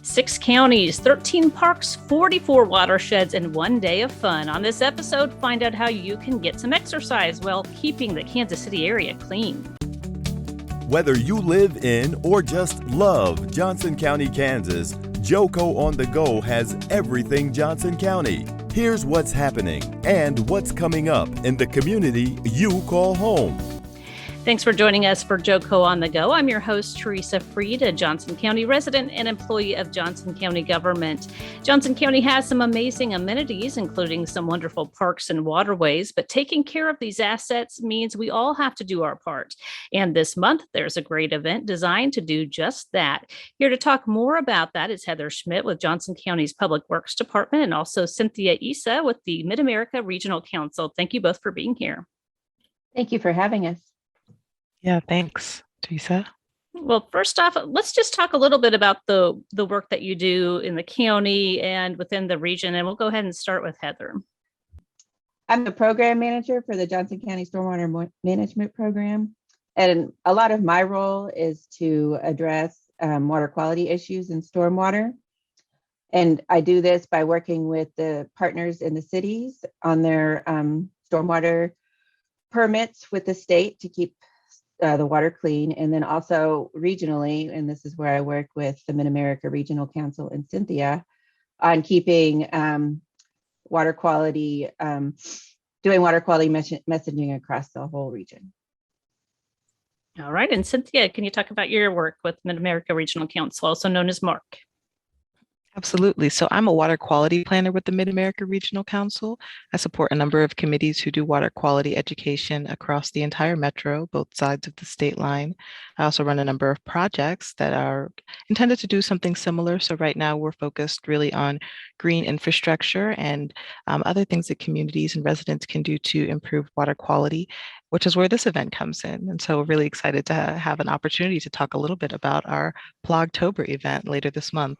6 counties, 13 parks, 44 watersheds, and 1 day of fun. On this episode, find out how you can get some exercise while keeping the Kansas City area clean. Whether you live in or just love Johnson County, Kansas, JoCo on the Go has everything Johnson County. Here's what's happening and what's coming up in the community you call home. Thanks for joining us for JoCo on the Go. I'm your host, Theresa Freed, a Johnson County resident and employee of Johnson County government. Johnson County has some amazing amenities, including some wonderful parks and waterways, but taking care of these assets means we all have to do our part. And this month, there's a great event designed to do just that. Here to talk more about that is Heather Schmidt with Johnson County's Public Works Department and also Synthia Isah with the Mid-America Regional Council. Thank you both for being here. Thank you for having us. Yeah, thanks, Theresa. Well, first off, let's just talk a little bit about the work that you do in the county and within the region, and we'll go ahead and start with Heather. I'm the program manager for the Johnson County Stormwater Management Program, and a lot of my role is to address water quality issues in stormwater. And I do this by working with the partners in the cities on their stormwater permits with the state to keep the water clean, and then also regionally, and this is where I work with the Mid-America Regional Council and Synthia on keeping water quality, doing water quality messaging across the whole region. All right, and Synthia, can you talk about your work with Mid-America Regional Council, also known as MARC? Absolutely. So I'm a water quality planner with the Mid-America Regional Council. I support a number of committees who do water quality education across the entire metro, both sides of the state line. I also run a number of projects that are intended to do something similar. So right now we're focused really on green infrastructure and other things that communities and residents can do to improve water quality, which is where this event comes in. And so we're really excited to have an opportunity to talk a little bit about our Plogtober event later this month.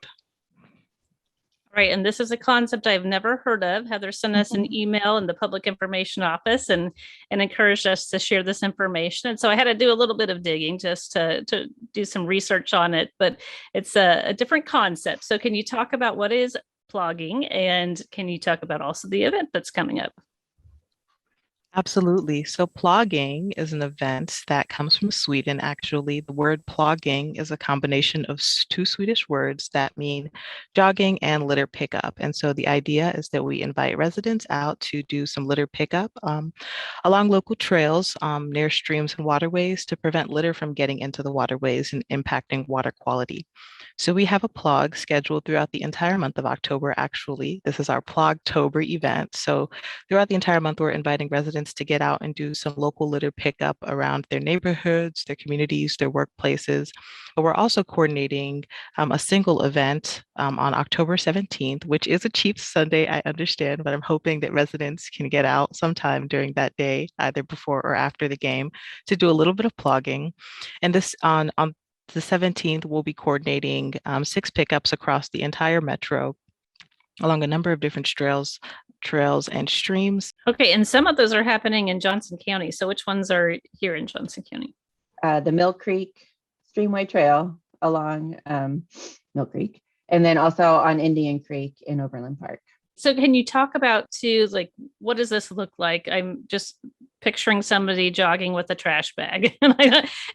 Right, and this is a concept I've never heard of. Heather sent us an email in the Public Information Office and encouraged us to share this information. And so I had to do a little bit of digging just to do some research on it, but it's a different concept. So can you talk about what is plogging, and can you talk about also the event that's coming up? Absolutely. So plogging is an event that comes from Sweden. Actually, the word plogging is a combination of two Swedish words that mean jogging and litter pickup. And so the idea is that we invite residents out to do some litter pickup along local trails near streams and waterways to prevent litter from getting into the waterways and impacting water quality. So we have a plog scheduled throughout the entire month of October. Actually, this is our Plogtober event. So throughout the entire month, we're inviting residents to get out and do some local litter pickup around their neighborhoods, their communities, their workplaces. But we're also coordinating a single event on October 17th, which is a cheap Sunday, I understand, but I'm hoping that residents can get out sometime during that day, either before or after the game, to do a little bit of plogging. And this on the 17th, we'll be coordinating 6 pickups across the entire metro along a number of different trails and streams. Okay, and some of those are happening in Johnson County. So which ones are here in Johnson County? The Mill Creek Streamway Trail along Mill Creek, and then also on Indian Creek in Overland Park. So can you talk about too, like, what does this look like? I'm just picturing somebody jogging with a trash bag.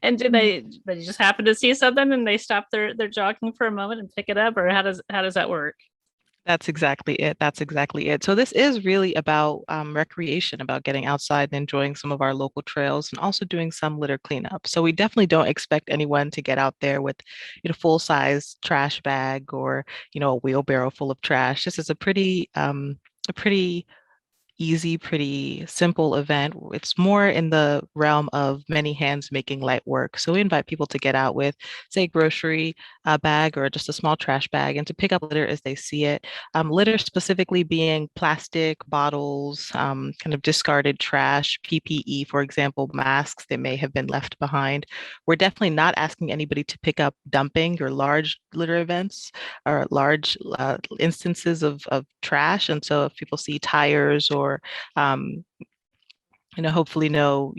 And do they just happen to see something and they stop their jogging for a moment and pick it up, or how does that work? That's exactly it. So this is really about recreation, about getting outside and enjoying some of our local trails and also doing some litter cleanup. So we definitely don't expect anyone to get out there with, full-size trash bag or, a wheelbarrow full of trash. This is a pretty easy, pretty simple event. It's more in the realm of many hands making light work. So we invite people to get out with, say, a grocery bag or just a small trash bag and to pick up litter as they see it. Litter specifically being plastic bottles, kind of discarded trash, PPE, for example, masks that may have been left behind. We're definitely not asking anybody to pick up dumping or large litter events or large instances of trash. And so if people see tires or hopefully no,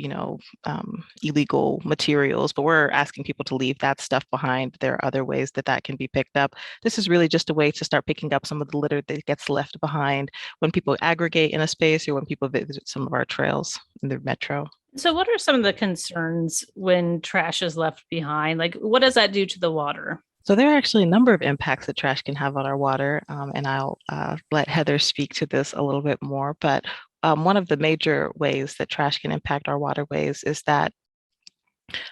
illegal materials, but we're asking people to leave that stuff behind. There are other ways that that can be picked up. This is really just a way to start picking up some of the litter that gets left behind when people aggregate in a space or when people visit some of our trails in the metro. So, what are some of the concerns when trash is left behind? Like, what does that do to the water? So there are actually a number of impacts that trash can have on our water, and I'll let Heather speak to this a little bit more. But one of the major ways that trash can impact our waterways is that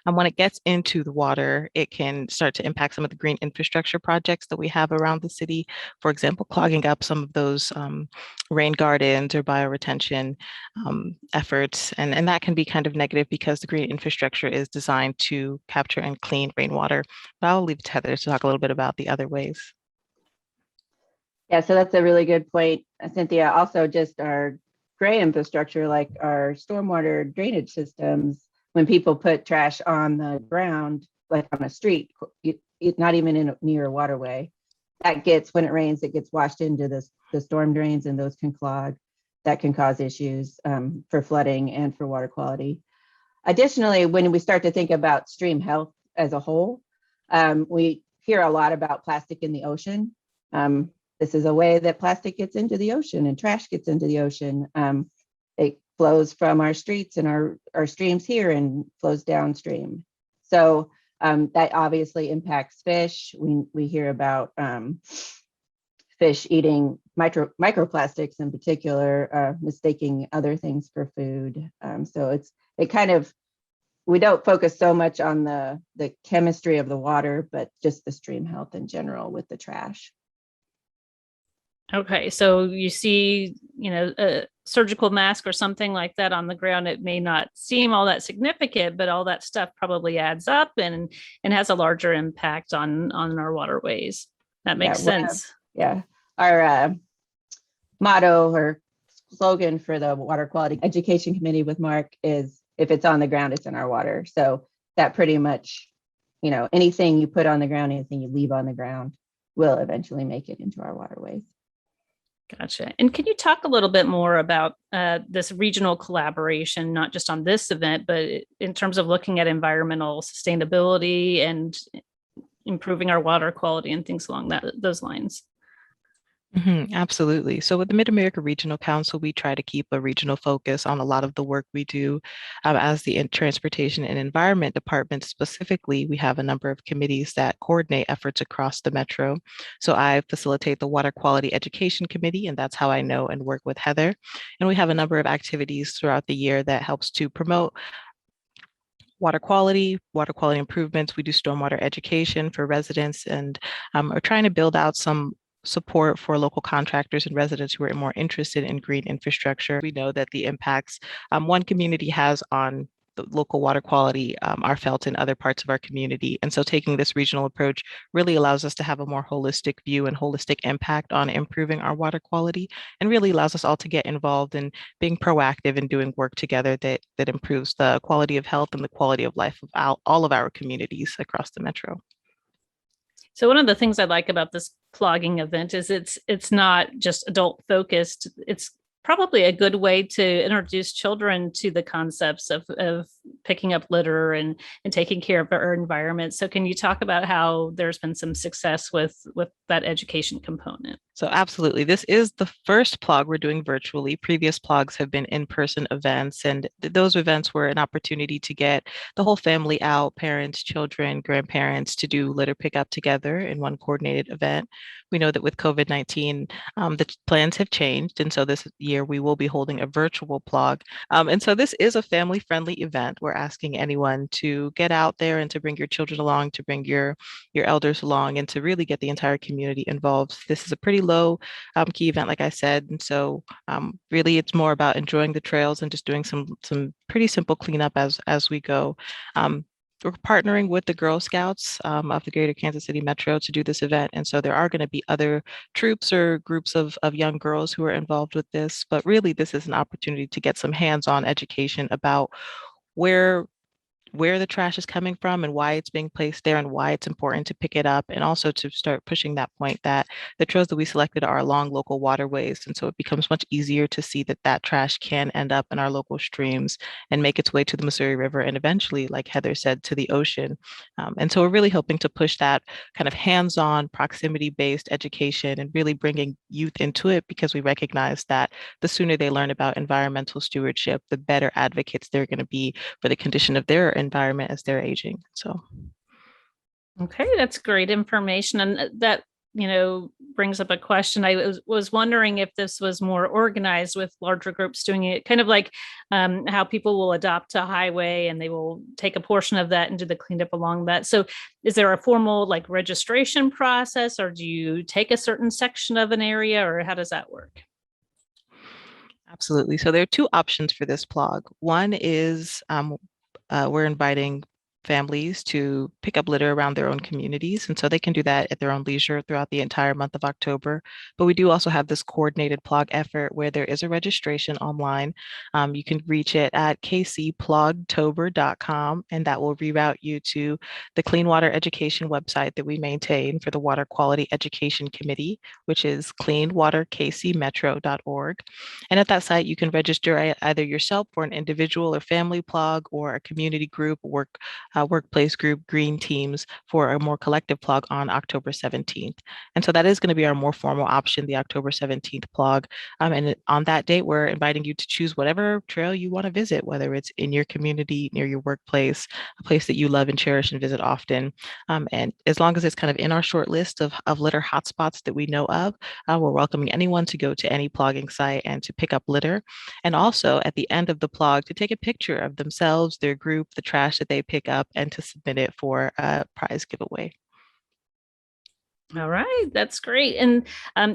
when it gets into the water, it can start to impact some of the green infrastructure projects that we have around the city. For example, clogging up some of those rain gardens or bioretention efforts. And that can be kind of negative because the green infrastructure is designed to capture and clean rainwater. But I'll leave it to Heather to talk a little bit about the other ways. Yeah, so that's a really good point, Synthia. Also, just our gray infrastructure, like our stormwater drainage systems, when people put trash on the ground, like on a street, not even near a waterway, that gets, when it rains, it gets washed into the storm drains, and those can clog. That can cause issues for flooding and for water quality. Additionally, when we start to think about stream health as a whole, we hear a lot about plastic in the ocean. This is a way that plastic gets into the ocean and trash gets into the ocean. It flows from our streets and our streams here and flows downstream. So that obviously impacts fish. We hear about fish eating microplastics in particular, mistaking other things for food. So we don't focus so much on the chemistry of the water, but just the stream health in general with the trash. Okay, so you see, a surgical mask or something like that on the ground, it may not seem all that significant, but all that stuff probably adds up and has a larger impact on our waterways. That makes sense. Our motto or slogan for the Water Quality Education Committee with Mark is, if it's on the ground, it's in our water. So that pretty much, anything you put on the ground, anything you leave on the ground will eventually make it into our waterways. Gotcha. And can you talk a little bit more about this regional collaboration, not just on this event, but in terms of looking at environmental sustainability and improving our water quality and things along those lines? Absolutely. So with the Mid-America Regional Council, we try to keep a regional focus on a lot of the work we do. As the Transportation and Environment Department specifically, we have a number of committees that coordinate efforts across the metro. So I facilitate the Water Quality Education Committee, and that's how I know and work with Heather. And we have a number of activities throughout the year that helps to promote water quality improvements. We do stormwater education for residents, and are trying to build out some support for local contractors and residents who are more interested in green infrastructure. We know that the impacts one community has on the local water quality are felt in other parts of our community. And so taking this regional approach really allows us to have a more holistic view and holistic impact on improving our water quality, and really allows us all to get involved in being proactive and doing work together that improves the quality of health and the quality of life of all of our communities across the metro. So one of the things I like about this Plogging event is it's not just adult focused. It's probably a good way to introduce children to the concepts of picking up litter and taking care of our environment. So can you talk about how there's been some success with that education component? So absolutely. This is the first Plog we're doing virtually. Previous Plogs have been in-person events, and those events were an opportunity to get the whole family out, parents, children, grandparents, to do litter pickup together in one coordinated event. We know that with COVID-19, the plans have changed, and so this year we will be holding a virtual Plog. And so this is a family-friendly event. We're asking anyone to get out there and to bring your children along, to bring your elders along, and to really get the entire community involved. This is a pretty low key event, like I said. And so really it's more about enjoying the trails and just doing some pretty simple cleanup as we go. We're partnering with the Girl Scouts of the Greater Kansas City Metro to do this event. And so there are going to be other troops or groups of young girls who are involved with this. But really, this is an opportunity to get some hands-on education about where where the trash is coming from and why it's being placed there and why it's important to pick it up, and also to start pushing that point that the trails that we selected are along local waterways. And so it becomes much easier to see that that trash can end up in our local streams and make its way to the Missouri River and eventually, like Heather said, to the ocean. And so we're really hoping to push that kind of hands-on, proximity-based education and really bringing youth into it, because we recognize that the sooner they learn about environmental stewardship, the better advocates they're going to be for the condition of their environment as they're aging. So, okay, that's great information. And that, brings up a question. I was wondering if this was more organized with larger groups doing it, kind of like how people will adopt a highway and they will take a portion of that and do the cleanup along that. So is there a formal like registration process, or do you take a certain section of an area, or how does that work? absolutely. So there are two options for this plog. One is we're inviting families to pick up litter around their own communities. And so they can do that at their own leisure throughout the entire month of October. But we do also have this coordinated plog effort where there is a registration online. You can reach it at kcplogtober.com, and that will reroute you to the Clean Water Education website that we maintain for the Water Quality Education Committee, which is cleanwaterkcmetro.org. And at that site, you can register either yourself for an individual or family plog, or a community group, workplace group, green teams for a more collective plog on October 17th. And so that is going to be our more formal option, the October 17th plog. And on that date, we're inviting you to choose whatever trail you want to visit, whether it's in your community, near your workplace, a place that you love and cherish and visit often. And as long as it's kind of in our short list of litter hotspots that we know of, we're welcoming anyone to go to any plogging site and to pick up litter. And also at the end of the plog, to take a picture of themselves, their group, the trash that they pick up, and to submit it for a prize giveaway. All right, that's great. And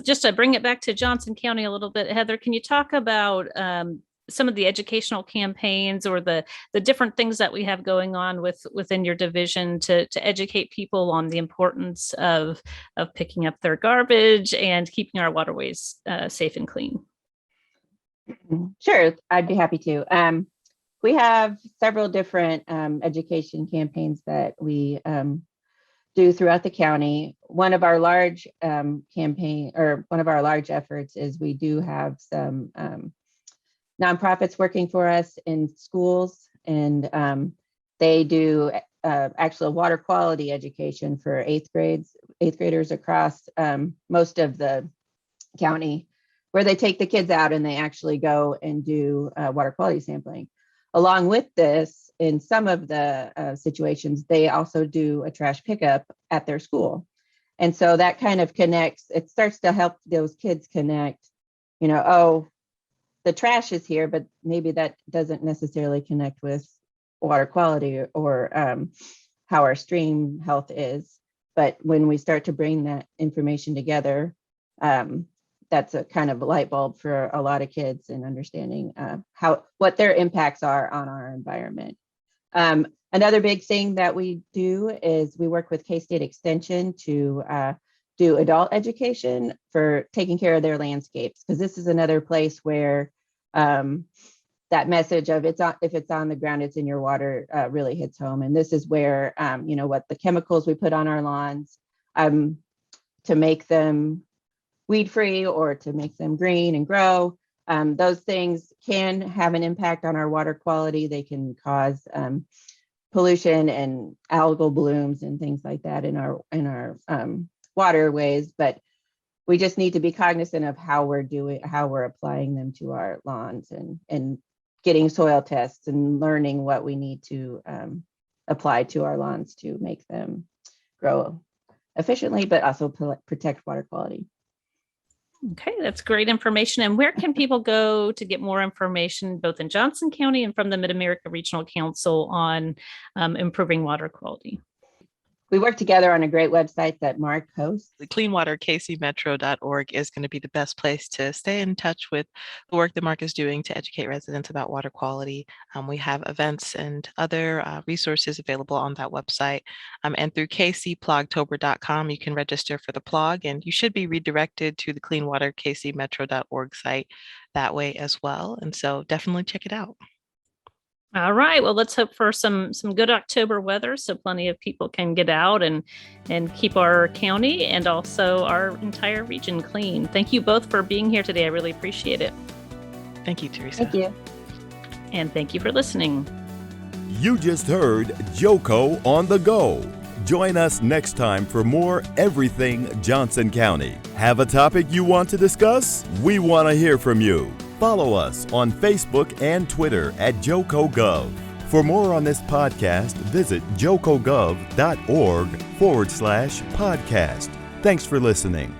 just to bring it back to Johnson County a little bit, Heather, can you talk about some of the educational campaigns or the different things that we have going on within your division to educate people on the importance of picking up their garbage and keeping our waterways safe and clean? Sure, I'd be happy to. We have several different education campaigns that we do throughout the county. One of our large one of our large efforts is we do have some nonprofits working for us in schools, and they do actual water quality education for eighth graders across most of the county, where they take the kids out and they actually go and do water quality sampling. Along with this, in some of the situations, they also do a trash pickup at their school. And so that kind of connects, it starts to help those kids connect, oh, the trash is here, but maybe that doesn't necessarily connect with water quality or how our stream health is. But when we start to bring that information together, that's a kind of a light bulb for a lot of kids in understanding what their impacts are on our environment. Another big thing that we do is we work with K-State Extension to do adult education for taking care of their landscapes, because this is another place where that message of if it's on the ground, it's in your water really hits home. And this is where what the chemicals we put on our lawns to make them weed free or to make them green and grow. Those things can have an impact on our water quality. They can cause pollution and algal blooms and things like that in our waterways. But we just need to be cognizant of how we're applying them to our lawns and getting soil tests and learning what we need to apply to our lawns to make them grow efficiently, but also protect water quality. Okay, that's great information. And where can people go to get more information, both in Johnson County and from the Mid-America Regional Council on improving water quality? We work together on a great website that Mark hosts. The cleanwaterkcmetro.org is going to be the best place to stay in touch with the work that Mark is doing to educate residents about water quality. We have events and other resources available on that website. And through kcplogtober.com, you can register for the plog, and you should be redirected to the cleanwaterkcmetro.org site that way as well. And so definitely check it out. All right. Well, let's hope for some good October weather so plenty of people can get out and keep our county and also our entire region clean. Thank you both for being here today. I really appreciate it. Thank you, Theresa. Thank you. And thank you for listening. You just heard JoCo on the Go. Join us next time for more Everything Johnson County. Have a topic you want to discuss? We want to hear from you. Follow us on Facebook and Twitter at JoCoGov. For more on this podcast, visit jocogov.org/podcast. Thanks for listening.